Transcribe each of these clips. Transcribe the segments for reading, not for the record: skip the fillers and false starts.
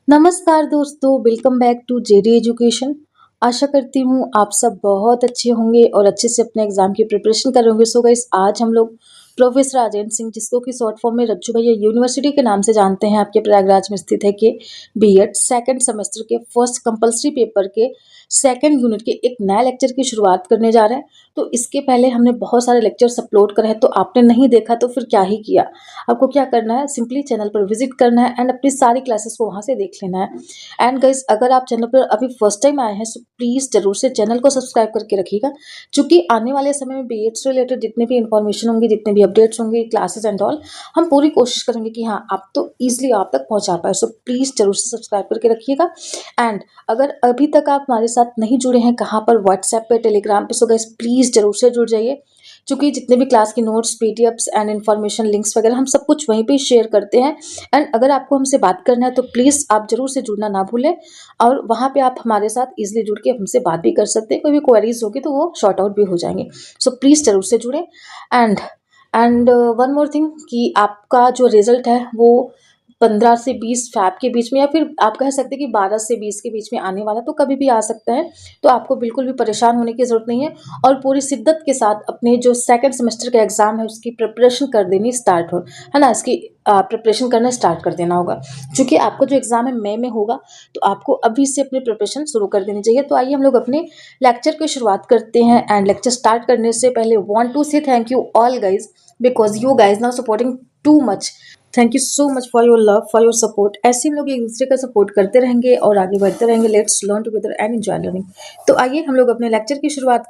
नमस्कार दोस्तों, welcome back to JD education. आशा करती हूँ आप सब बहुत अच्छे होंगे और अच्छे से अपने एग्जाम की प्रिपरेशन कर रहे होंगे। सो गाइस, आज हम लोग प्रोफेसर राजेंद्र सिंह, जिसको कि शॉर्ट फॉर्म में रज्जू भैया यूनिवर्सिटी के नाम से जानते हैं, आपके प्रयागराज में स्थित है, के बीएड सेकंड सेमेस्टर के फर्स्ट कंपलसरी पेपर के सेकंड यूनिट के एक नया लेक्चर की शुरुआत करने जा रहे हैं। तो इसके पहले हमने बहुत सारे लेक्चर्स अपलोड करे हैं, तो आपने नहीं देखा तो फिर क्या ही किया। आपको क्या करना है, सिंपली चैनल पर विजिट करना है एंड अपनी सारी क्लासेस को वहाँ से देख लेना है। एंड गाइस, अगर आप चैनल पर अभी फर्स्ट टाइम आए हैं तो प्लीज़ जरूर से चैनल को सब्सक्राइब करके रखिएगा, क्योंकि आने वाले समय में बीएड से रिलेटेड जितने भी इन्फॉर्मेशन होंगे, जितने भी अपडेट्स होंगे, क्लासेस एंड ऑल, हम पूरी कोशिश करेंगे कि हाँ, आप तो ईजिली आप तक पहुँचा पाए। सो प्लीज़ जरूर से सब्सक्राइब करके रखिएगा। एंड अगर अभी तक आप हमारे साथ नहीं जुड़े हैं, कहाँ पर, व्हाट्सएप पे, टेलीग्राम पे, सो गाइस प्लीज़ जरूर से जुड़ जाइए, क्योंकि जितने भी क्लास की notes, PDFs and information links वगैरह हम सब कुछ वहीं पे शेयर करते हैं। एंड अगर आपको हमसे बात करना है तो प्लीज़ आप जरूर से जुड़ना ना भूलें, और वहाँ पे आप हमारे साथ इजीली जुड़ के हमसे बात भी कर सकते हैं। कोई भी क्वेरीज होगी तो वो शॉर्ट आउट भी हो जाएंगे। सो प्लीज़ जरूर से जुड़ें। एंड वन मोर थिंग, कि आपका जो रिजल्ट है वो 15 से 20 फैब के बीच में, या फिर आप कह सकते हैं कि 12 से 20 के बीच में आने वाला, तो कभी भी आ सकता है। तो आपको बिल्कुल भी परेशान होने की ज़रूरत नहीं है, और पूरी शिद्दत के साथ अपने जो सेकंड सेमेस्टर का एग्ज़ाम है उसकी प्रिपरेशन कर देनी स्टार्ट हो, है ना, इसकी प्रिपरेशन करना स्टार्ट कर देना होगा। क्योंकि आपको जो एग्ज़ाम है मई में होगा, तो आपको अभी से अपनी प्रिपरेशन शुरू कर देनी चाहिए। तो आइए हम लोग अपने लेक्चर की शुरुआत करते हैं। एंड लेक्चर स्टार्ट करने से पहले वांट टू से thank you all guys, because you guys now supporting too much. Thank you so much for your love, for your support. ऐसे हम लोग एक दूसरे का सपोर्ट करते रहेंगे और आगे बढ़ते रहेंगे। Let's learn together and enjoy learning. तो आइए हम लोग अपने लेक्चर की शुरुआत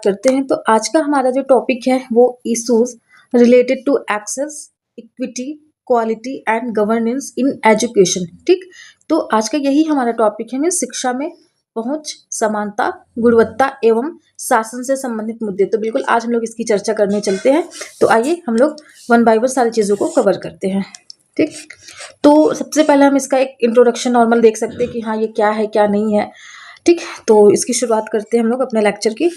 करते हैं। तो आज का हमारा जो टॉपिक है वो issues related to access, equity, quality and governance in education. ठीक, तो आज का यही हमारा टॉपिक है, शिक्षा में पहुंच, समानता, गुणवत्ता एवं शासन से संबंधित मुद्दे। तो बिल्कुल आज हम लोग इसकी चर्चा करने चलते हैं। तो आइए हम लोग वन बाय वन सारी चीज़ों को कवर करते हैं। ठीक, तो सबसे पहले हम इसका एक इंट्रोडक्शन नॉर्मल देख सकते हैं कि हाँ, ये क्या है क्या नहीं है। ठीक, तो इसकी शुरुआत करते हैं हम लोग अपने लेक्चर की।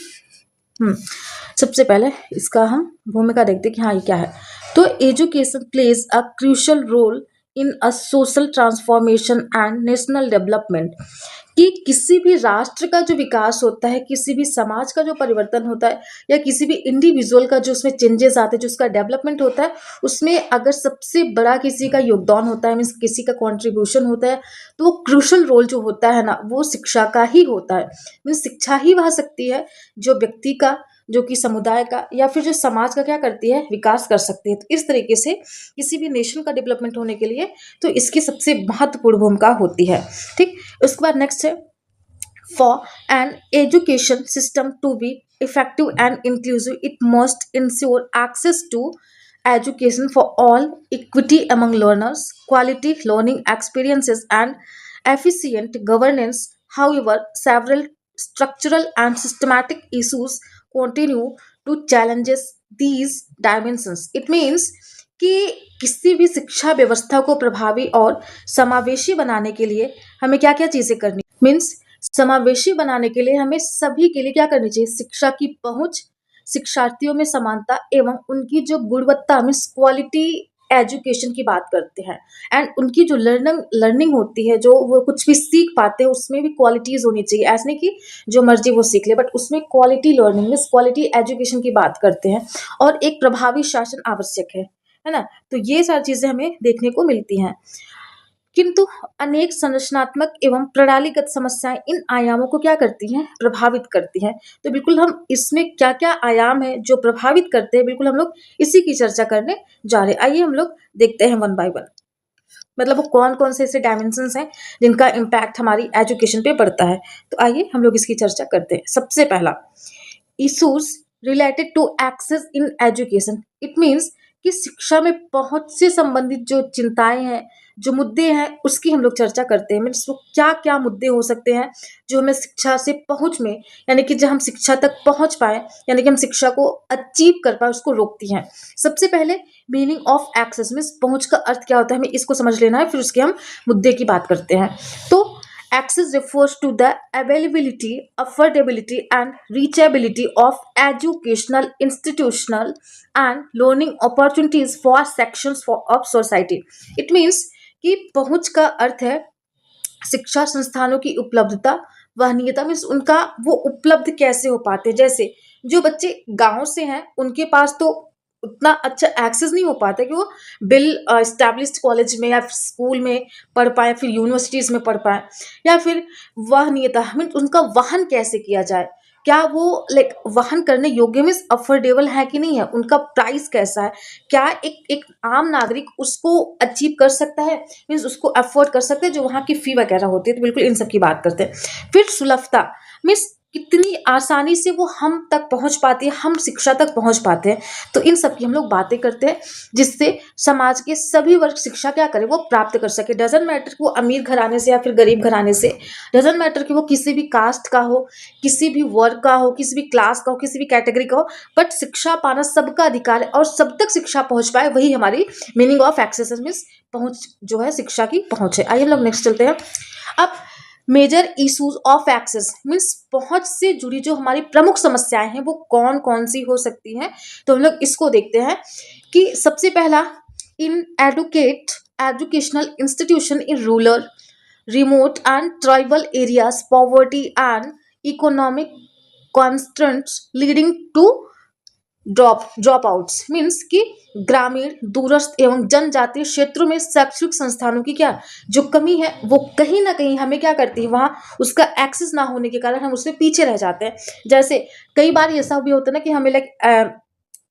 सबसे पहले इसका हम भूमिका देखते हैं कि हाँ, ये क्या है। तो education plays a crucial role in a social transformation and national development. कि किसी भी राष्ट्र का जो विकास होता है, किसी भी समाज का जो परिवर्तन होता है, या किसी भी इंडिविजुअल का जो उसमें चेंजेस आते हैं, जो उसका डेवलपमेंट होता है, उसमें अगर सबसे बड़ा किसी का योगदान होता है, मीन्स किसी का कंट्रीब्यूशन होता है, तो वो क्रूशल रोल जो होता है ना, वो शिक्षा का ही होता है। मीन्स शिक्षा ही वह सकती है जो व्यक्ति का, जो कि समुदाय का, या फिर जो समाज का क्या करती है, विकास कर सकती है। तो इस तरीके से किसी भी नेशन का डेवलपमेंट होने के लिए तो इसकी सबसे महत्वपूर्ण भूमिका होती है। ठीक, उसके बाद नेक्स्ट है, for an education system to be effective and inclusive, it must ensure access to education for all, equity among learners, quality learning experiences, and efficient governance. However, several structural and systematic issues continue to challenges these dimensions. It means कि किसी भी शिक्षा व्यवस्था को प्रभावी और समावेशी बनाने के लिए हमें क्या क्या चीजें करनी, मीन्स समावेशी बनाने के लिए हमें सभी के लिए क्या करनी चाहिए, शिक्षा की पहुंच, शिक्षार्थियों में समानता एवं उनकी जो गुणवत्ता, मीन्स क्वालिटी एजुकेशन की बात करते हैं। एंड उनकी जो लर्निंग होती है, जो वो कुछ भी सीख पाते हैं, उसमें भी क्वालिटीज होनी चाहिए। ऐसे नहीं कि जो मर्जी वो सीख ले, बट उसमें quality learning, means quality education की बात करते हैं। और एक प्रभावी शासन आवश्यक है ना। तो ये सारी चीजें हमें देखने को मिलती हैं। किंतु अनेक संरचनात्मक एवं प्रणालीगत समस्याएं इन आयामों को क्या करती हैं, प्रभावित करती हैं। तो बिल्कुल हम इसमें क्या क्या आयाम है जो प्रभावित करते हैं, बिल्कुल हम लोग इसी की चर्चा करने जा रहे हैं। आइए हम लोग देखते हैं वन बाय वन, मतलब वो कौन कौन से ऐसे डायमेंशंस हैं जिनका इम्पैक्ट हमारी एजुकेशन पे पड़ता है। तो आइए हम लोग इसकी चर्चा करते हैं। सबसे पहला, issues related to access in education. It means कि शिक्षा में पहुंच से संबंधित जो चिंताएं हैं, जो मुद्दे हैं, उसकी हम लोग चर्चा करते हैं। मीन्स वो क्या क्या मुद्दे हो सकते हैं जो हमें शिक्षा से पहुंच में, यानी कि जब हम शिक्षा तक पहुंच पाए, यानी कि हम शिक्षा को अचीव कर पाए, उसको रोकती हैं। सबसे पहले मीनिंग ऑफ एक्सेस, मीन्स पहुंच का अर्थ क्या होता है, हमें इसको समझ लेना है, फिर उसके हम मुद्दे की बात करते हैं। तो access refers to the availability, affordability, and reachability of educational, institutional, and learning opportunities for sections of society. It means कि पहुंच का अर्थ है शिक्षा संस्थानों की उपलब्धता, वहनीयता मीन्स उनका वो उपलब्ध कैसे हो पाते हैं। जैसे जो बच्चे गांव से हैं उनके पास तो उतना अच्छा एक्सेस नहीं हो पाता कि वो बिल एस्टैब्लिश्ड कॉलेज में या स्कूल में पढ़ पाए, फिर यूनिवर्सिटीज में पढ़ पाए, या फिर वहनीयता मीन्स उनका वहन कैसे किया जाए, क्या वो लाइक वहन करने योग्य मीन्स अफोर्डेबल है कि नहीं है, उनका प्राइस कैसा है, क्या एक एक आम नागरिक उसको अचीव कर सकता है, मीन्स उसको अफोर्ड कर सकते हैं जो वहाँ की फी वगैरह होती है। तो बिल्कुल इन सब की बात करते हैं। फिर सुलभता मीन्स कितनी आसानी से वो हम तक पहुंच पाती है, हम शिक्षा तक पहुंच पाते हैं। तो इन सब की हम लोग बातें करते हैं जिससे समाज के सभी वर्ग शिक्षा क्या करें, वो प्राप्त कर सके। डजेंट मैटर कि वो अमीर घराने से या फिर गरीब घराने से, डजेंट मैटर कि वो किसी भी कास्ट का हो, किसी भी वर्ग का हो, किसी भी क्लास का हो, किसी भी कैटेगरी का हो, बट शिक्षा पाना सबका अधिकार है और सब तक शिक्षा पहुंच पाए, वही हमारी मीनिंग ऑफ एक्सेस मीन्स पहुंच जो है शिक्षा की पहुंच है। आइए हम लोग नेक्स्ट चलते हैं। अब major issues of access means पहुंच से जुड़ी जो हमारी प्रमुख समस्याएं हैं वो कौन कौन सी हो सकती हैं। तो हम लोग इसको देखते हैं कि सबसे पहला, in educational institution in rural, remote and tribal areas, poverty and economic constraints leading to drop outs means कि ग्रामीण, दूरस्थ एवं जनजातीय क्षेत्रों में शैक्षिक संस्थानों की क्या जो कमी है वो कहीं ना कहीं हमें क्या करती है, वहाँ उसका एक्सेस ना होने के कारण हम उससे पीछे रह जाते हैं। जैसे कई बार ऐसा भी होता है ना कि हमें लाइक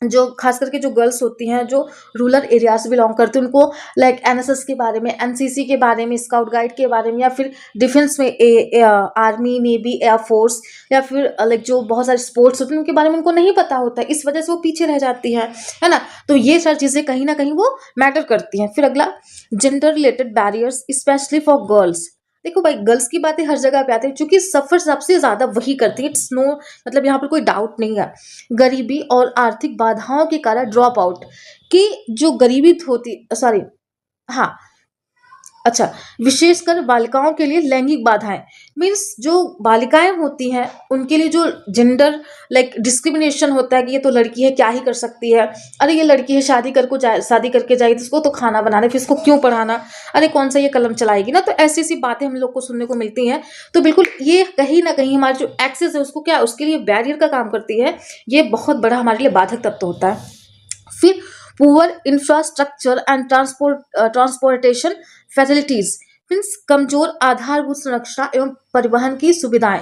जो खास करके जो गर्ल्स होती हैं जो रूरल एरिया से बिलोंग करती हैं उनको लाइक एनएसएस के बारे में, एनसीसी के बारे में, स्काउट गाइड के बारे में, या फिर डिफेंस में आर्मी, नेवी, एयरफोर्स, या फिर लाइक जो बहुत सारे स्पोर्ट्स होते हैं उनके बारे में उनको नहीं पता होता है, इस वजह से वो पीछे रह जाती है ना। तो ये सारी चीज़ें कहीं ना कहीं वो मैटर करती हैं। फिर अगला, gender related barriers specially for girls. देखो भाई, गर्ल्स की बातें हर जगह पे आती है क्योंकि सफर सबसे ज्यादा वही करती है, इट्स नो मतलब यहाँ पर कोई डाउट नहीं है। गरीबी और आर्थिक बाधाओं के कारण ड्रॉप आउट की जो गरीबी होती, सॉरी, हाँ, अच्छा, विशेषकर बालिकाओं के लिए लैंगिक बाधाएं मीन्स जो बालिकाएं होती हैं उनके लिए जो जेंडर लाइक डिस्क्रिमिनेशन होता है कि ये तो लड़की है क्या ही कर सकती है, अरे ये लड़की है शादी करके जाएगी तो उसको तो खाना बनाना, फिर इसको क्यों पढ़ाना, अरे कौन सा ये कलम चलाएगी ना। तो ऐसी ऐसी बातें हम लोग को सुनने को मिलती हैं। तो बिल्कुल ये कहीं ना कहीं हमारा जो एक्सेस है उसको क्या उसके लिए बैरियर का काम करती है, ये बहुत बड़ा हमारे लिए बाधक तत्व होता है। फिर poor infrastructure and transportation facilities means कमजोर आधारभूत संरचना एवं परिवहन की सुविधाएं,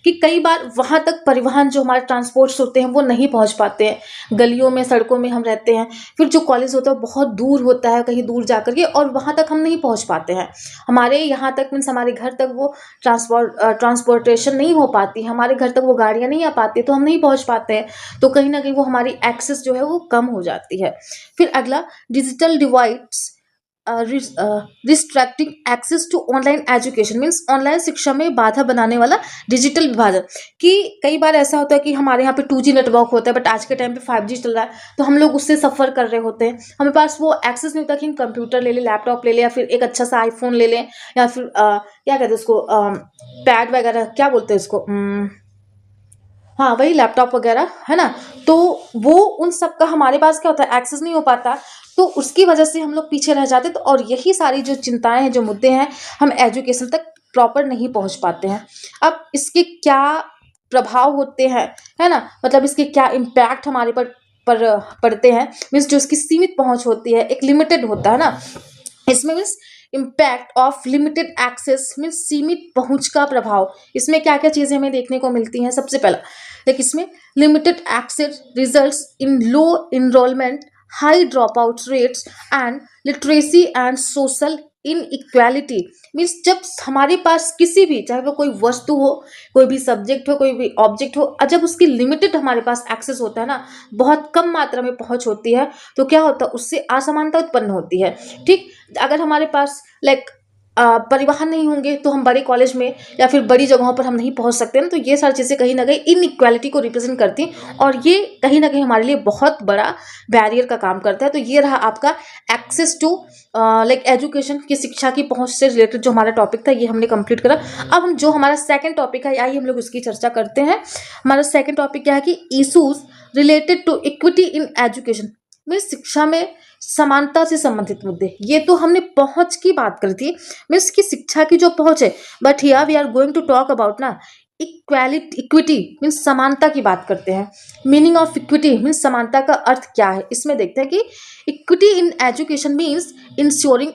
कि कई बार वहां तक परिवहन जो हमारे ट्रांसपोर्ट्स होते हैं वो नहीं पहुंच पाते हैं, गलियों में सड़कों में हम रहते हैं, फिर जो कॉलेज होता है वो बहुत दूर होता है, कहीं दूर जाकर के, और वहां तक हम नहीं पहुंच पाते हैं। हमारे यहाँ तक मीन्स हमारे घर तक वो ट्रांसपोर्टेशन नहीं हो पाती, हमारे घर तक वो गाड़ियां नहीं आ पाती, तो हम नहीं पहुंच पाते हैं। तो कहीं ना कहीं वो हमारी एक्सेस जो है वो कम हो जाती है। फिर अगला, digital divides restricting access to online education means online शिक्षा में बाधा बनाने वाला डिजिटल विभाजन, कि कई बार ऐसा होता है कि हमारे यहाँ पे 2G नेटवर्क होता है बट आज के टाइम पे 5G चल रहा है, तो हम लोग उससे सफ़र कर रहे होते हैं, हमें पास वो एक्सेस नहीं होता कि हम कंप्यूटर ले लें, लैपटॉप ले लें, या फिर एक अच्छा सा आईफोन ले लें, या फिर क्या कहते हैं उसको, पैड वगैरह क्या बोलते हैं उसको, हाँ वही लैपटॉप वगैरह है ना। तो वो उन सब का हमारे पास क्या होता है, एक्सेस नहीं हो पाता, तो उसकी वजह से हम लोग पीछे रह जाते। तो और यही सारी जो चिंताएं हैं, जो मुद्दे हैं, हम एजुकेशन तक प्रॉपर नहीं पहुंच पाते हैं। अब इसके क्या प्रभाव होते हैं, है ना, मतलब इसके क्या इम्पैक्ट हमारे पर पड़ते हैं, मीन्स जो इसकी सीमित पहुंच होती है, एक लिमिटेड होता है ना, इसमें means impact of limited access means सीमित पहुंच का प्रभाव, इसमें क्या क्या चीजें हमें देखने को मिलती हैं। सबसे पहला देखिए, इसमें limited access results in low enrolment, high drop out rates and literacy and social inequality means जब हमारे पास किसी भी, चाहे वो कोई वस्तु हो, कोई भी सब्जेक्ट हो, कोई भी ऑब्जेक्ट हो, जब उसकी लिमिटेड हमारे पास एक्सेस होता है ना, बहुत कम मात्रा में पहुंच होती है, तो क्या होता है, उससे असमानता उत्पन्न होती है। ठीक, अगर हमारे पास लाइक परिवहन नहीं होंगे तो हम बड़े कॉलेज में या फिर बड़ी जगहों पर हम नहीं पहुंच सकते ना, तो ये सारी चीज़ें कहीं ना कहीं इनइक्वालिटी को रिप्रेजेंट करती हैं और ये कहीं ना कहीं हमारे लिए बहुत बड़ा बैरियर का काम करता है। तो ये रहा आपका एक्सेस टू लाइक एजुकेशन की, शिक्षा की पहुंच से रिलेटेड जो हमारा टॉपिक था, ये हमने कंप्लीट करा। अब हम जो हमारा सेकंड टॉपिक है, आइए हम लोग उसकी चर्चा करते हैं। हमारा सेकंड टॉपिक क्या है कि issues related to equity in education means शिक्षा में समानता से संबंधित मुद्दे, ये तो हमने पहुंच की बात करी थी, मीन्स की शिक्षा की जो पहुंच है। But here we are going to talk about ना इक्वालिटी, इक्विटी मीन्स समानता की बात करते हैं। मीनिंग ऑफ इक्विटी मीन्स समानता का अर्थ क्या है, इसमें देखते हैं कि equity in education means ensuring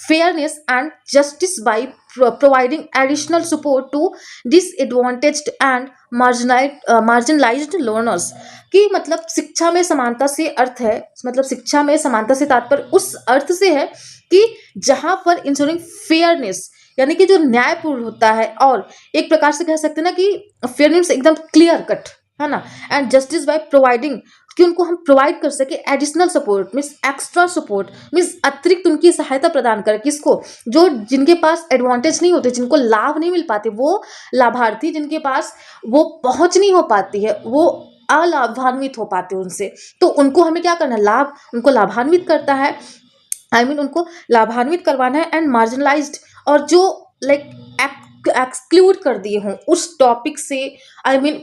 fairness and justice by providing additional support to disadvantaged and marginalized learners। कि मतलब शिक्षा में समानता से अर्थ है, मतलब शिक्षा में समानता से तात्पर्य उस अर्थ से है कि जहां पर इंश्योरिंग फेयरनेस यानी कि जो न्यायपूर्ण होता है, और एक प्रकार से कह सकते हैं ना कि फेयरनेस एकदम क्लियर कट है ना, एंड जस्टिस बाय प्रोवाइडिंग कि उनको हम प्रोवाइड कर सके additional support means extra support means अतिरिक्त उनकी सहायता प्रदान कर, किसको, जो जिनके पास एडवांटेज नहीं होते, जिनको लाभ नहीं मिल पाते, वो लाभार्थी जिनके पास वो पहुंच नहीं हो पाती है, वो अलाभान्वित हो पाते उनसे, तो उनको हमें क्या करना है, लाभ उनको लाभान्वित करता है, उनको लाभान्वित करवाना है। एंड मार्जिनलाइज्ड और जो लाइक एक्सक्लूड कर दिए हों उस टॉपिक से,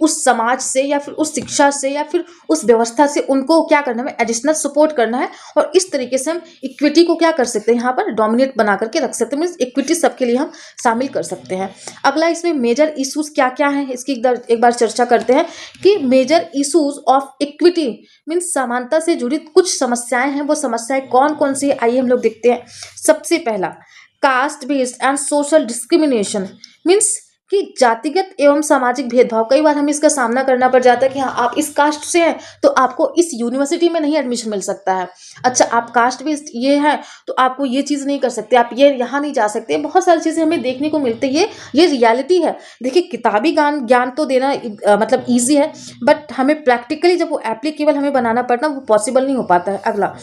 उस समाज से या फिर उस शिक्षा से या फिर उस व्यवस्था से, उनको क्या करना है, एडिशनल सपोर्ट करना है। और इस तरीके से हम इक्विटी को क्या कर सकते हैं, यहाँ पर डोमिनेट बना करके रख सकते हैं, मीन्स इक्विटी सबके लिए हम शामिल कर सकते हैं। अगला इसमें मेजर इशूज क्या क्या हैं, इसकी एक बार चर्चा करते हैं कि major issues of equity means समानता से जुड़ी कुछ समस्याएं हैं, वो समस्याएं कौन कौन सी, आइए हम लोग देखते हैं। सबसे पहला caste based and social discrimination means कि जातिगत एवं सामाजिक भेदभाव। कई बार हमें इसका सामना करना पड़ जाता है कि हाँ आप इस कास्ट से हैं तो आपको इस यूनिवर्सिटी में नहीं एडमिशन मिल सकता है, अच्छा आप कास्ट बेस्ड ये है तो आपको ये चीज़ नहीं कर सकते, आप ये यहाँ नहीं जा सकते। बहुत सारी चीज़ें हमें देखने को मिलती है, ये रियलिटी है। देखिए किताबी ज्ञान तो देना मतलब ईजी है, बट हमें प्रैक्टिकली जब वो एप्लीकेबल हमें बनाना पड़ता वो पॉसिबल नहीं हो पाता है। अगला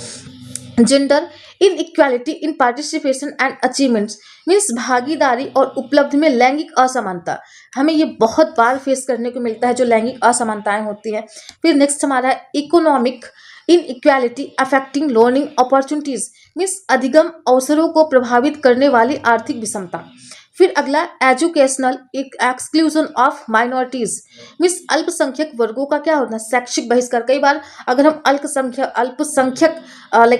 gender in equality in participation and achievements means भागीदारी और उपलब्धि में लैंगिक असमानता। हमें ये बहुत बार फेस करने को मिलता है जो लैंगिक असमानताएं होती हैं। फिर नेक्स्ट हमारा है इकोनॉमिक इन equality affecting learning opportunities means अधिगम अवसरों को प्रभावित करने वाली आर्थिक विषमता। फिर अगला educational exclusion of minorities means अल्पसंख्यक वर्गों का क्या होता है, शैक्षिक बहिष्कार। कई बार अगर हम अल्पसंख्यक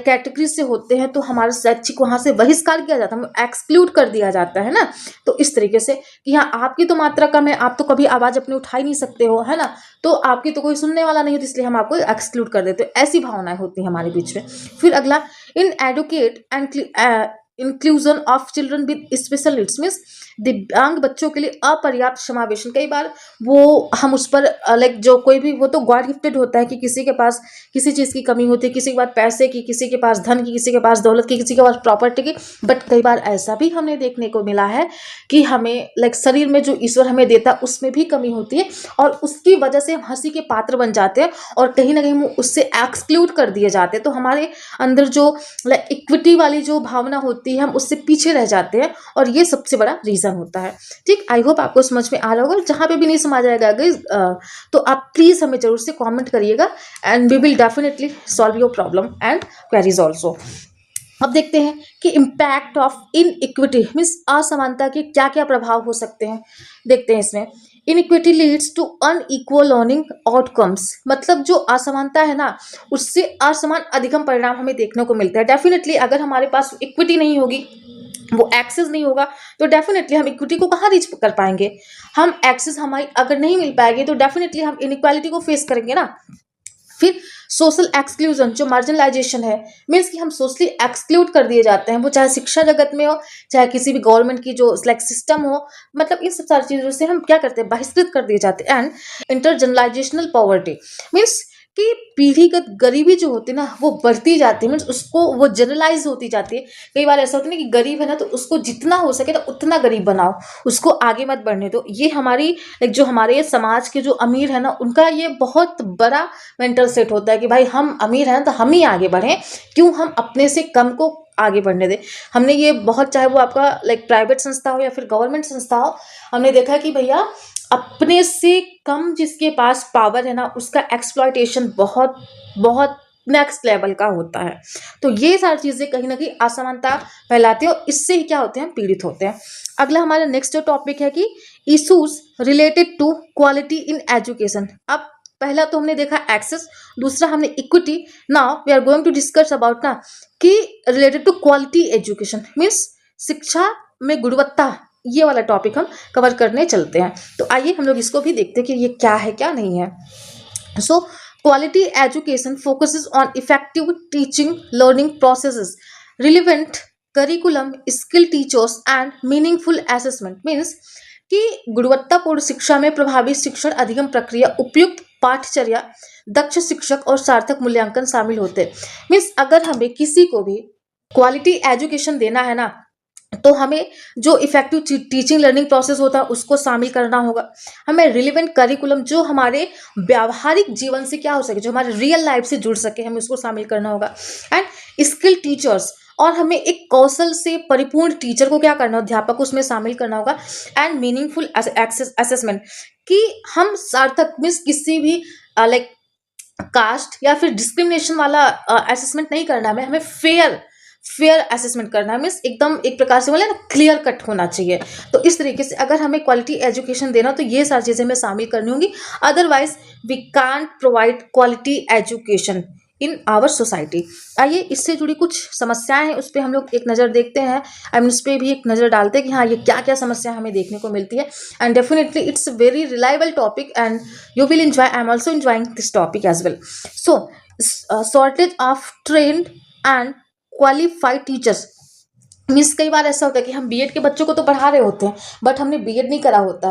कैटेगरी से होते हैं तो हमारा शैक्षिक वहां से बहिष्कार किया जाता है, एक्सक्लूड कर दिया जाता है ना। तो इस तरीके से कि हाँ आपकी तो मात्रा कम है, आप तो कभी आवाज अपनी उठा ही नहीं सकते हो, है ना, तो आपकी तो कोई सुनने वाला नहीं है, तो इसलिए हम आपको एक्सक्लूड कर देते हो। ऐसी भावनाएं होती हैं हमारे बीच में। फिर अगला inadequate and inclusion of children with special needs means दिव्यांग बच्चों के लिए अपर्याप्त समावेशन। कई बार वो हम उस पर लाइक जो कोई भी, वो तो गॉड गिफ्टेड होता है कि किसी के पास किसी चीज़ की कमी होती है, किसी के पास पैसे की, किसी के पास धन की, किसी के पास दौलत की, किसी के पास प्रॉपर्टी की। बट कई बार ऐसा भी हमें देखने को मिला है कि हमें लाइक शरीर में जो ईश्वर हमें देता है उसमें भी कमी होती है, और उसकी वजह से हम हंसी के पात्र बन जाते हैं और कहीं ना कहीं हम उससे एक्सक्लूड कर दिए जाते हैं। तो हमारे अंदर जो लाइक इक्विटी वाली जो भावना होती है हम उससे पीछे रह जाते हैं, और ये सबसे बड़ा रीजन होता है। ठीक, आई होप आपको समझ में आ रहा होगा। जहां पे भी नहीं समझ आएगा तो आप प्लीज हमें जरूर से कमेंट करिएगा, and we will definitely solve your problem and queries also. अब देखते हैं कि impact of inequity means असमानता के क्या क्या प्रभाव हो सकते हैं। देखते हैं इसमें inequity leads to unequal learning outcomes. मतलब जो असमानता है ना उससे असमान अधिगम परिणाम हमें देखने को मिलता है। डेफिनेटली अगर हमारे पास इक्विटी नहीं होगी, वो एक्सेस नहीं होगा, तो डेफिनेटली हम इक्विटी को कहाँ रीच कर पाएंगे। हम एक्सेस हमारी अगर नहीं मिल पाएगी तो डेफिनेटली हम इनइक्वालिटी को फेस करेंगे ना। फिर सोशल एक्सक्लूजन जो मार्जिनलाइजेशन है मीन्स कि हम सोशली एक्सक्लूड कर दिए जाते हैं, वो चाहे शिक्षा जगत में हो चाहे किसी भी गवर्नमेंट की जो लाइक सिस्टम हो, मतलब इन सब सारी चीज़ों से हम क्या करते हैं, बहिष्कृत कर दिए जाते हैं। एंड इंटरजनलाइजेशनल पॉवर्टी मीन्स कि पीढ़ीगत गरीबी जो होती है ना वो बढ़ती जाती है, मीन्स उसको वो जनरलाइज होती जाती है। कई बार ऐसा होता है ना कि गरीब है ना तो उसको जितना हो सके ना उतना गरीब बनाओ, उसको आगे मत बढ़ने दो। ये हमारी जो हमारे समाज के जो अमीर है ना उनका ये बहुत बड़ा मेंटल सेट होता है कि भाई हम अमीर हैं तो हम ही आगे बढ़ें, क्यों हम अपने से कम को आगे बढ़ने दें। हमने ये बहुत, चाहे वो आपका लाइक प्राइवेट संस्था हो या फिर गवर्नमेंट संस्था हो, हमने देखा कि भैया अपने से कम जिसके पास पावर है ना उसका एक्सप्लॉयटेशन बहुत बहुत नेक्स्ट लेवल का होता है। तो ये सारी चीज़ें कहीं ना कहीं असमानता फैलाती है और इससे ही क्या होते हैं, पीड़ित होते हैं। अगला हमारा नेक्स्ट जो टॉपिक है कि issues related to quality in education. अब पहला तो हमने देखा एक्सेस, दूसरा हमने equity. Now we are going to discuss about ना कि related to quality education means शिक्षा में गुणवत्ता, ये वाला टॉपिक हम कवर करने चलते हैं। तो आइए हम लोग इसको भी देखते हैं कि ये क्या है क्या नहीं है। So, quality education focuses on effective teaching, learning processes, relevant curriculum, skill teachers, and meaningful assessment. Means कि गुणवत्तापूर्ण शिक्षा में प्रभावी शिक्षण, अधिगम प्रक्रिया, उपयुक्त पाठचर्या, दक्ष शिक्षक और सार्थक मूल्यांकन शामिल होते हैं। मीन्स अगर हमें किसी को भी क्वालिटी एजुकेशन देना है ना, तो हमें जो इफेक्टिव टीचिंग लर्निंग प्रोसेस होता है उसको शामिल करना होगा। हमें रिलेवेंट करिकुलम, जो हमारे व्यावहारिक जीवन से क्या हो सके, जो हमारे रियल लाइफ से जुड़ सके, हमें उसको शामिल करना होगा। एंड स्किल टीचर्स, और हमें एक कौशल से परिपूर्ण टीचर को क्या करना, अध्यापक को उसमें शामिल करना होगा। एंड मीनिंगफुल असेसमेंट, कि हम सार्थक मीन्स किसी भी लाइक कास्ट या फिर डिस्क्रिमिनेशन वाला असेसमेंट नहीं करना है, हमें फेयर असेसमेंट करना है। मीन्स एकदम एक प्रकार से बोले ना क्लियर कट होना चाहिए। तो इस तरीके से अगर हमें क्वालिटी एजुकेशन देना तो ये सारी चीज़ें हमें शामिल करनी होंगी, otherwise we can't provide quality education in our society. आइए इससे जुड़ी कुछ समस्याएं हैं, उस पर हम लोग एक नज़र देखते हैं। आई मीन उस पर भी एक नज़र डालते हैं कि हाँ ये क्या क्या समस्या हमें देखने को मिलती है। And definitely it's very reliable topic and you will enjoy, I am also enjoying this topic as well. So shortage of trained and qualified teachers. Means कई बार ऐसा होता है कि हम बीएड के बच्चों को तो पढ़ा रहे होते हैं बट हमने बीएड नहीं करा होता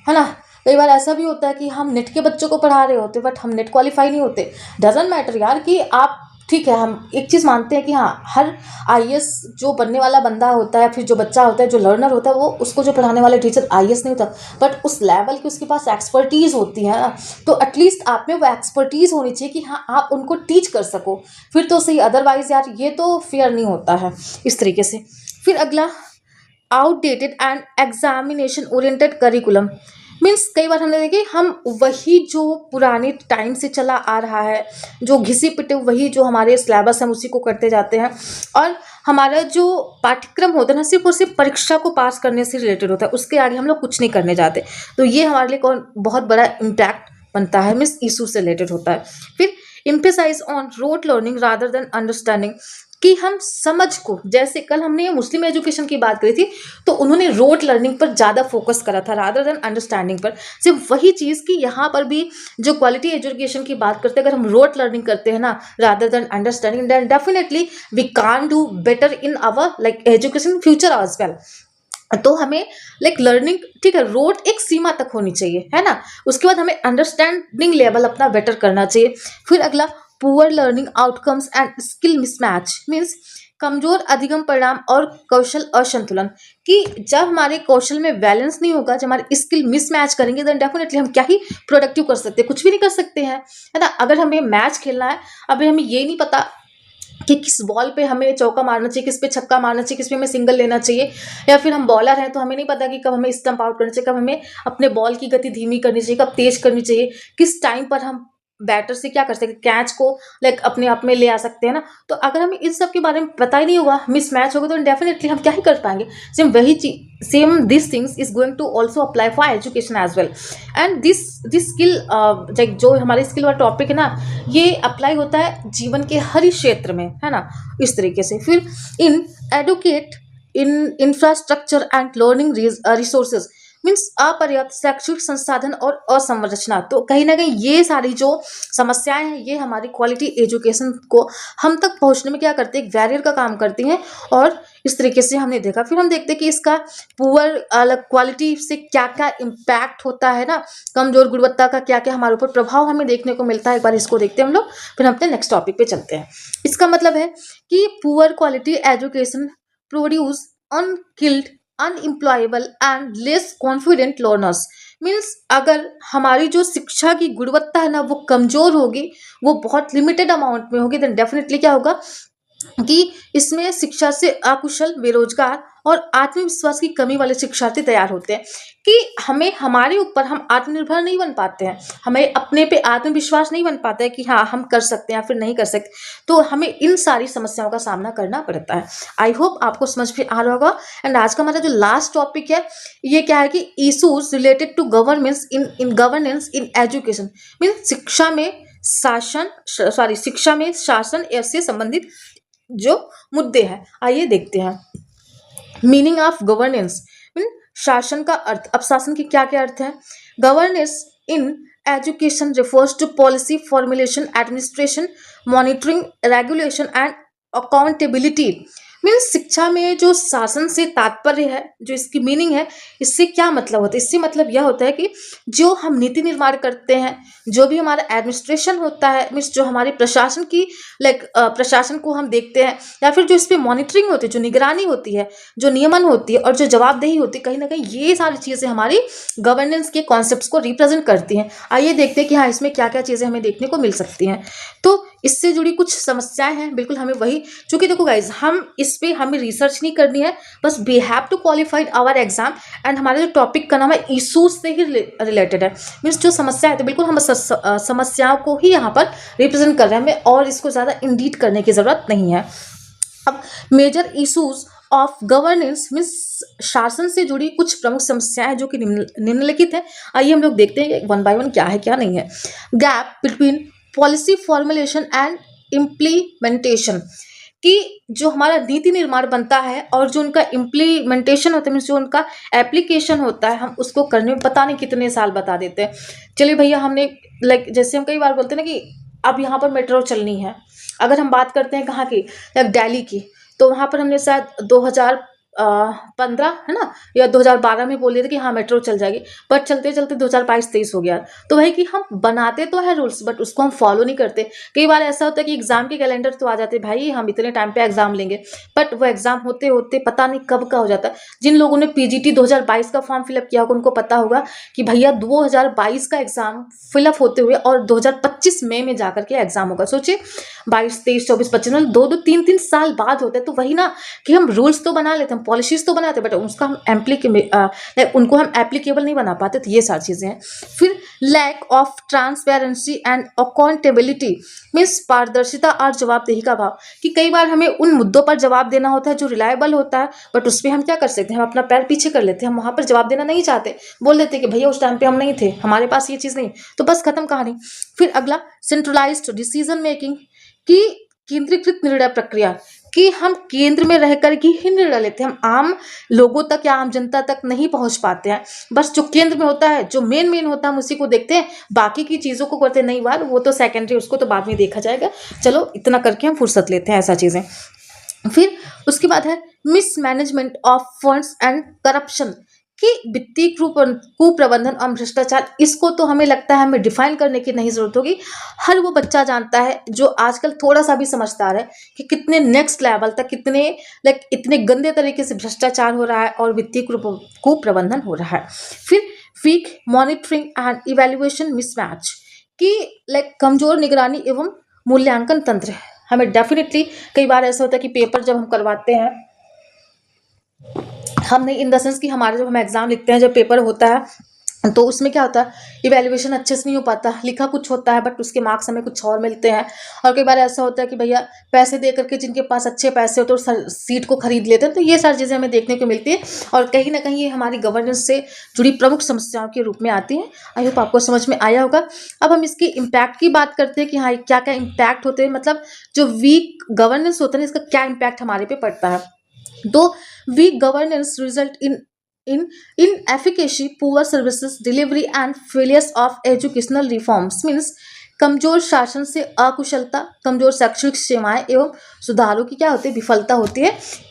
है ना। कई बार ऐसा भी होता है कि हम नेट के बच्चों को पढ़ा रहे होते हैं बट हम नेट क्वालिफाई नहीं होते। डजंट मैटर यार कि आप, ठीक है, हम एक चीज़ मानते हैं कि हाँ हर आईएएस जो बनने वाला बंदा होता है, फिर जो बच्चा होता है, जो लर्नर होता है, वो उसको जो पढ़ाने वाला टीचर आईएएस नहीं होता बट उस लेवल की उसके पास एक्सपर्टीज़ होती है ना। तो एटलीस्ट आप में वो एक्सपर्टीज़ होनी चाहिए कि हाँ आप उनको टीच कर सको, फिर तो सही। अदरवाइज यार ये तो फेयर नहीं होता है इस तरीके से। फिर अगला, outdated and examination oriented curriculum. Means कई बार हमने देखे हम वही जो पुराने टाइम से चला आ रहा है, जो घिसी पिटे वही जो हमारे सिलेबस हम उसी को करते जाते हैं, और हमारा जो पाठ्यक्रम होता है ना सिर्फ और सिर्फ परीक्षा को पास करने से रिलेटेड होता है, उसके आगे हम लोग कुछ नहीं करने जाते। तो ये हमारे लिए कौन बहुत बड़ा इम्पैक्ट बनता है, मीन्स इशू से रिलेटेड होता है। फिर emphasize on rote learning rather than understanding, कि हम समझ को, जैसे कल हमने मुस्लिम एजुकेशन की बात करी थी तो उन्होंने रोट लर्निंग पर ज़्यादा फोकस करा था रादर देन अंडरस्टैंडिंग पर। सिर्फ वही चीज़ कि यहाँ पर भी जो क्वालिटी एजुकेशन की बात करते हैं, अगर हम रोट लर्निंग करते हैं ना rather than understanding, then definitely we can do better in our like education future as well. तो हमें लाइक लर्निंग, ठीक है, रोट एक सीमा तक होनी चाहिए, है ना। उसके बाद हमें अंडरस्टैंडिंग लेवल अपना बेटर करना चाहिए। फिर अगला, poor learning outcomes and skill mismatch, means कमजोर अधिगम परिणाम और कौशल असंतुलन, कि जब हमारे कौशल में बैलेंस नहीं होगा, जब हमारे स्किल मिसमैच करेंगे, देन डेफिनेटली हम क्या ही प्रोडक्टिव कर सकते हैं, कुछ भी नहीं कर सकते हैं, है ना। अगर हमें मैच खेलना है, अभी हमें ये नहीं पता कि किस बॉल पे हमें चौका मारना चाहिए, किस पे छक्का मारना चाहिए, किस पे हमें सिंगल लेना चाहिए, या फिर हम बॉलर हैं तो हमें नहीं पता कि कब हमें स्टंप आउट करना चाहिए, कब हमें अपने बॉल की गति धीमी करनी चाहिए, कब तेज करनी चाहिए, किस टाइम पर हम बैटर से क्या कर सकते हैं, कैच को लाइक अपने आप में ले आ सकते हैं ना। तो अगर हमें इस सब के बारे में पता ही नहीं होगा, मिस मैच होगा, तो डेफिनेटली हम क्या ही कर पाएंगे। सेम वही चीज, same this things is going to also apply for education as well. And this skill like जो हमारे स्किल वाला टॉपिक है ना, ये अप्लाई होता है जीवन के हर क्षेत्र में, है ना, इस तरीके से। फिर inadequate in infrastructure and learning resources, means अपर्याप्त शैक्षिक संसाधन और असंरचना। तो कहीं ना कहीं ये सारी जो समस्याएं हैं, ये हमारी क्वालिटी एजुकेशन को हम तक पहुंचने में क्या करते हैं, एक बैरियर का काम करती हैं। और इस तरीके से हमने देखा। फिर हम देखते हैं कि इसका पुअर क्वालिटी से क्या क्या इम्पैक्ट होता है ना, कमजोर गुणवत्ता का क्या क्या हमारे ऊपर प्रभाव हमें देखने को मिलता है। एक बार इसको देखते हैं हम लोग, फिर हम अपने नेक्स्ट टॉपिक पे चलते हैं। इसका मतलब है कि poor quality education produce unskilled, unemployable and less confident learners. Means अगर हमारी जो शिक्षा की गुणवत्ता है ना वो कमजोर होगी, वो बहुत लिमिटेड अमाउंट में होगी, देन डेफिनेटली क्या होगा, कि इसमें शिक्षा से अकुशल, बेरोजगार और आत्मविश्वास की कमी वाले शिक्षार्थी तैयार होते हैं। कि हमें हमारे ऊपर हम आत्मनिर्भर नहीं बन पाते हैं, हमें अपने पे आत्मविश्वास नहीं बन पाता है कि हाँ हम कर सकते हैं या फिर नहीं कर सकते, तो हमें इन सारी समस्याओं का सामना करना पड़ता है। आई होप आपको समझ में आ रहा होगा। एंड आज का हमारा जो लास्ट टॉपिक है ये क्या है कि issues related to governance in governance in education, mean शिक्षा में शिक्षा में शासन से संबंधित जो मुद्दे हैं, आइए देखते हैं। मीनिंग ऑफ गवर्नेंस, मीन शासन का अर्थ। अब शासन के क्या क्या अर्थ है? Governance in education refers to policy formulation, administration, monitoring, regulation and accountability. Means शिक्षा में जो शासन से तात्पर्य है, जो इसकी मीनिंग है, इससे क्या मतलब होता है? इससे मतलब यह होता है कि जो हम नीति निर्माण करते हैं, जो भी हमारा एडमिनिस्ट्रेशन होता है, मीन्स जो हमारी प्रशासन की प्रशासन को हम देखते हैं, या फिर जो इस पर मॉनिटरिंग होती है, जो निगरानी होती है, जो नियमन होती है और जो जवाबदेही होती है, कहीं ना कहीं ये सारी चीज़ें हमारी गवर्नेंस के कॉन्सेप्ट्स को रिप्रेजेंट करती हैं। आइए देखते हैं कि हाँ इसमें क्या क्या चीज़ें हमें देखने को मिल सकती हैं। तो इससे जुड़ी कुछ समस्याएं हैं, बिल्कुल हमें वही, चूंकि देखो गाइज हम इस पे हमें रिसर्च नहीं करनी है, बस we have to qualified our exam. And हमारा जो टॉपिक का नाम है इशूज से ही रिलेटेड है, मीन्स जो समस्या है, तो बिल्कुल हम समस्याओं को ही यहाँ पर रिप्रेजेंट कर रहे हैं, हमें और इसको ज़्यादा इंडीट करने की ज़रूरत नहीं है। अब major issues of governance means शासन से जुड़ी कुछ प्रमुख समस्याएं जो कि निम्नलिखित है। आइए हम लोग देखते हैं वन बाय वन क्या है क्या नहीं है। Gap between policy formulation and implementation, कि जो हमारा नीति निर्माण बनता है और जो उनका इम्प्लीमेंटेशन होता है, मीन्स जो उनका एप्लीकेशन होता है, हम उसको करने में पता नहीं कितने साल बता देते हैं। चलिए भैया हमने जैसे हम कई बार बोलते हैं ना कि अब यहाँ पर मेट्रो चलनी है, अगर हम बात करते हैं कहाँ की, दिल्ली की, तो वहाँ पर हमने शायद 2015 है ना या 2012 में बोल दिया था कि हाँ मेट्रो चल जाएगी, बट चलते चलते 2022-23 हो गया। तो वही कि हम बनाते तो है रूल्स, बट उसको हम फॉलो नहीं करते। कई बार ऐसा होता है कि एग्जाम के कैलेंडर तो आ जाते भाई हम इतने टाइम पे एग्जाम लेंगे, बट वो एग्जाम होते होते पता नहीं कब का हो जाता है। जिन लोगों ने पीजीटी 2022 का फॉर्म फिलअप किया होगा उनको पता होगा कि भैया 2022 का एग्जाम फिलअप होते हुए और 2025 मई में जाकर के एग्जाम होगा। सोचिए 22, 23, 24, 25 मतलब 2-2, 3-3 साल बाद होते हैं। तो वही ना कि हम रूल्स तो बना लेते हैं, पॉलिसीज तो बनाते हैं, बट उसका हम उनको हम एप्लीकेबल नहीं बना पाते। तो ये सारी चीज़ें हैं। फिर lack of transparency and accountability, means पारदर्शिता और जवाबदेही का अभाव, कि कई बार हमें उन मुद्दों पर जवाब देना होता है जो रिलायबल होता है, बट उस पर हम क्या कर सकते हैं, हम अपना पैर पीछे कर लेते हैं, हम वहाँ पर जवाब देना नहीं चाहते, बोल देते कि भैया उस टाइम पे हम नहीं थे, हमारे पास ये चीज़ नहीं, तो बस खत्म कहानी। फिर अगला सेंट्रलाइज्ड डिसीजन मेकिंग, कि केंद्रीकृत निर्णय प्रक्रिया, कि हम केंद्र में रहकर के ही निर्णय लेते हैं, हम आम लोगों तक या आम जनता तक नहीं पहुंच पाते हैं। बस जो केंद्र में होता है, जो मेन होता है, हम उसी को देखते हैं, बाकी की चीज़ों को करते नहीं। बार वो तो सेकेंडरी, उसको तो बाद में देखा जाएगा, चलो इतना करके हम फुर्सत लेते हैं, ऐसा चीज़ें। फिर उसके बाद है mismanagement of funds and corruption, कि वित्तीय कुप्रबंधन और भ्रष्टाचार, इसको तो हमें लगता है हमें डिफाइन करने की नहीं जरूरत होगी, हर वो बच्चा जानता है जो आजकल थोड़ा सा भी समझदार है कि कितने नेक्स्ट लेवल तक, कितने इतने गंदे तरीके से भ्रष्टाचार हो रहा है और वित्तीय कुप्रबंधन हो रहा है। फिर weak monitoring and evaluation mismatch, कि कमजोर निगरानी एवं मूल्यांकन तंत्र। हमें डेफिनेटली कई बार ऐसा होता है कि पेपर जब हम करवाते हैं, हम नहीं इन द सेंस कि हमारे जब हम एग्जाम लिखते हैं, जब पेपर होता है, तो उसमें क्या होता है, इवैल्यूएशन अच्छे से नहीं हो पाता, लिखा कुछ होता है बट उसके मार्क्स हमें कुछ और मिलते हैं। और कई बार ऐसा होता है कि भैया पैसे दे करके जिनके पास अच्छे पैसे होते हैं तो सीट को खरीद लेते हैं। तो ये सारी चीज़ें हमें देखने को मिलती है और कहीं ना कहीं ये हमारी गवर्नेंस से जुड़ी प्रमुख समस्याओं के रूप में आती हैं। आई होप आपको समझ में आया होगा। अब हम इसके इम्पैक्ट की बात करते हैं कि हाँ क्या क्या इम्पैक्ट होते हैं, मतलब जो वीक गवर्नेंस होता है इसका क्या इम्पैक्ट हमारे पे पड़ता है। तो weak governance result in inefficacy, poor services delivery and failures of educational reforms, means कमजोर शासन से अकुशलता, कमजोर शैक्षणिक सेवाएं एवं सुधारों की क्या होती है, विफलता होती है।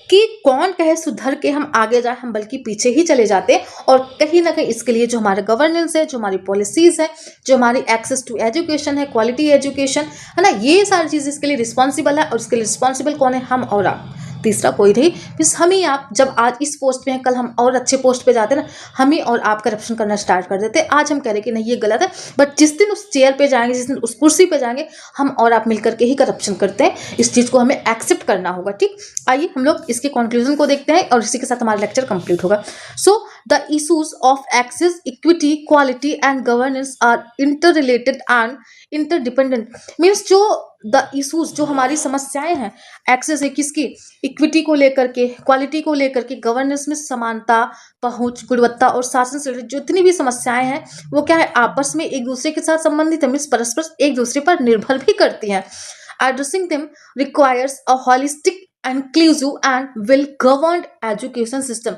कि कौन कहे सुधर के हम आगे जाए, हम बल्कि पीछे ही चले जाते हैं। और कहीं ना कहीं इसके लिए जो हमारा गवर्नेंस है, जो हमारी पॉलिसीज है, जो हमारी एक्सेस टू एजुकेशन है, क्वालिटी एजुकेशन है ना, ये सारी चीज़ इसके लिए रिस्पॉन्सिबल है। और इसके लिए रिस्पॉन्सिबल कौन है, हम और आप। तीसरा कोई नहीं। मीन्स हम ही आप जब आज इस पोस्ट पे हैं, कल हम और अच्छे पोस्ट पे जाते हैं ना, हम ही और आप करप्शन करना स्टार्ट कर देते हैं। आज हम कह रहे हैं कि नहीं ये गलत है, बट जिस दिन उस चेयर पे जाएंगे, जिस दिन उस कुर्सी पे जाएंगे, हम और आप मिलकर के ही करप्शन करते हैं। इस चीज़ को हमें एक्सेप्ट करना होगा। ठीक, आइए हम लोग इसके कंक्लूजन को देखते हैं और इसी के साथ हमारा लेक्चर कंप्लीट होगा। So the issues of access, equity, quality and governance are interrelated and interdependent. Means जो द इशूज, जो हमारी समस्याएं हैं, एक्सेस है किसकी, इक्विटी को लेकर के, क्वालिटी को लेकर के, गवर्नेंस में समानता, पहुंच, गुणवत्ता और शासन से रिलेटेड जितनी भी समस्याएं हैं वो क्या है, आपस में एक दूसरे के साथ संबंधित है। मीन्स परस्पर एक दूसरे पर निर्भर भी करती हैं। Addressing them requires a holistic, inclusive and well governed education system।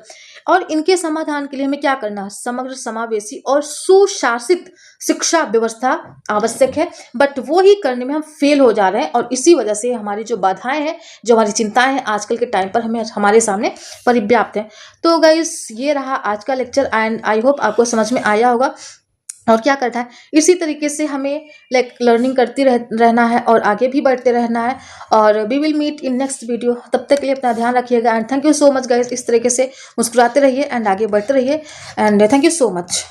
और इनके समाधान के लिए हमें क्या करना है, समग्र, समावेशी और सुशासित शिक्षा व्यवस्था आवश्यक है। बट वो ही करने में हम फेल हो जा रहे हैं और इसी वजह से हमारी जो बाधाएं हैं, जो हमारी चिंताएं हैं आजकल के टाइम पर हमें हमारे सामने परिव्याप्त हैं। तो गाइस ये रहा आज का लेक्चर एंड आई होप आपको समझ में आया होगा। और क्या करना है, इसी तरीके से हमें लर्निंग करती रहना है और आगे भी बढ़ते रहना है। और we will meet in next video. तब तक के लिए अपना ध्यान रखिएगा and thank you so much guys. इस तरीके से मुस्कुराते रहिए एंड आगे बढ़ते रहिए and thank you so much.